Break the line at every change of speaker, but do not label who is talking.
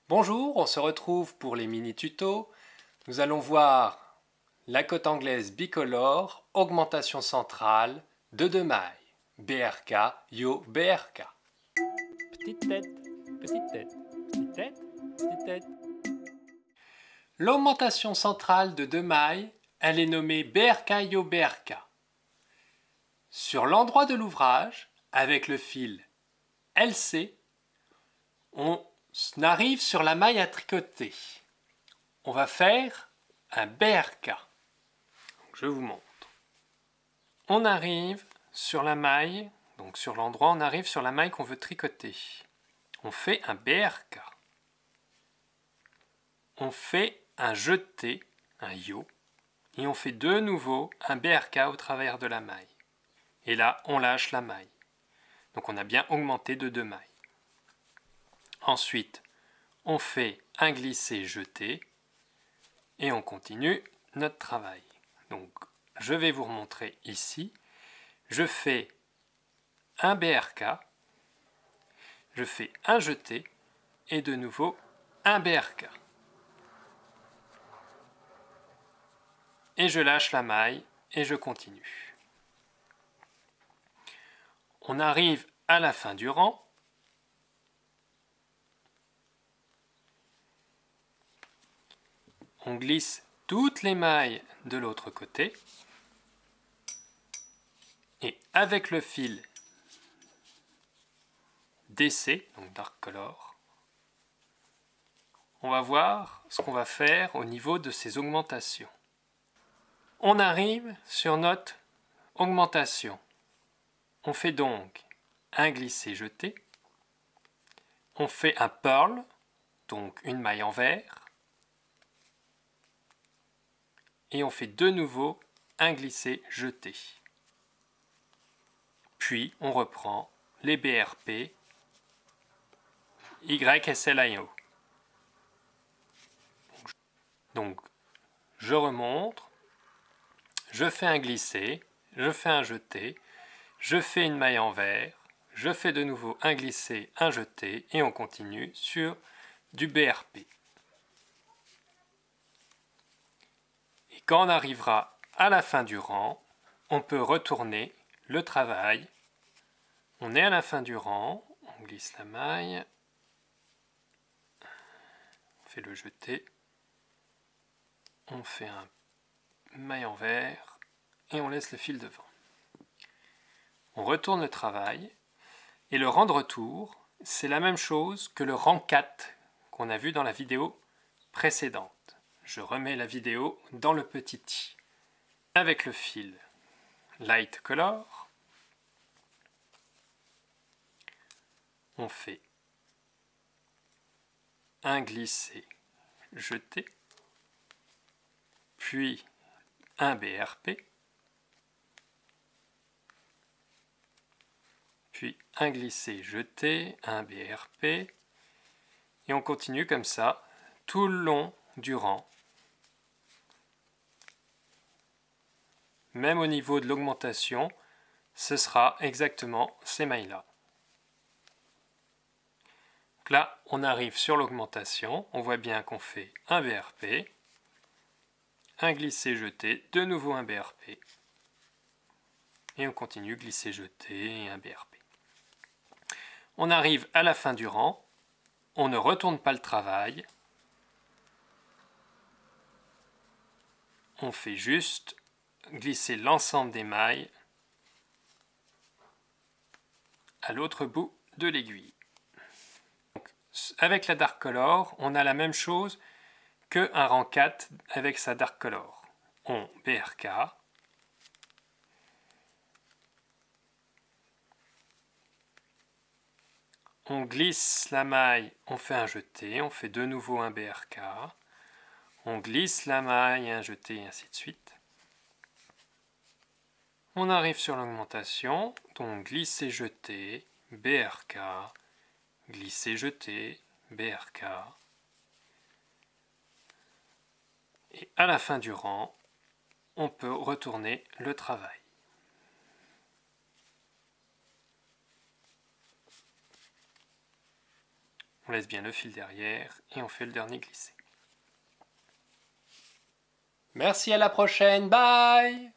Bonjour, on se retrouve pour les mini-tutos. Nous allons voir la cote anglaise bicolore, augmentation centrale de 2 mailles. BRK, Yo BRK. Petite tête, petite tête, petite tête, petite tête. L'augmentation centrale de 2 mailles, elle est nommée BRK, Yo BRK. Sur l'endroit de l'ouvrage, avec le fil LC, on arrive sur la maille à tricoter. On va faire un BRK. Je vous montre. On arrive sur la maille, donc sur l'endroit, on arrive sur la maille qu'on veut tricoter. On fait un BRK. On fait un jeté, un yo, et on fait de nouveau un BRK au travers de la maille. Et là, on lâche la maille. Donc on a bien augmenté de 2 mailles. Ensuite, on fait un glissé-jeté et on continue notre travail. Donc, je vais vous remontrer ici. Je fais un BRK, je fais un jeté et de nouveau un BRK. Et je lâche la maille et je continue. On arrive à la fin du rang. On glisse toutes les mailles de l'autre côté. Et avec le fil DC, donc Dark Color, on va voir ce qu'on va faire au niveau de ces augmentations. On arrive sur notre augmentation. On fait donc un glissé-jeté. On fait un purl, donc une maille en vert. Et on fait de nouveau un glissé-jeté. Puis on reprend les BRP YSLIO. Donc je remonte, je fais un glissé, je fais un jeté, je fais une maille en vert, je fais de nouveau un glissé, un jeté et on continue sur du BRP. Et quand on arrivera à la fin du rang, on peut retourner le travail. On est à la fin du rang, on glisse la maille, on fait le jeté, on fait un maille en vert et on laisse le fil devant. On retourne le travail et le rang de retour, c'est la même chose que le rang 4 qu'on a vu dans la vidéo précédente. Je remets la vidéo dans le petit i. Avec le fil Light Color, on fait un glissé jeté, puis un BRP, puis un glissé jeté, un BRP, et on continue comme ça tout le long du rang. Même au niveau de l'augmentation, ce sera exactement ces mailles-là. Donc là, on arrive sur l'augmentation, on voit bien qu'on fait un BRP, un glissé-jeté, de nouveau un BRP, et on continue glissé-jeté et un BRP. On arrive à la fin du rang, on ne retourne pas le travail, on fait juste glisser l'ensemble des mailles à l'autre bout de l'aiguille. Avec la Dark Color, on a la même chose qu'un rang 4 avec sa Dark Color. On BRK, on glisse la maille, on fait un jeté, on fait de nouveau un BRK, on glisse la maille, un jeté et ainsi de suite. On arrive sur l'augmentation, donc glisser-jeté, BRK, glisser-jeté, BRK. Et à la fin du rang, on peut retourner le travail. On laisse bien le fil derrière et on fait le dernier glissé. Merci, à la prochaine, bye!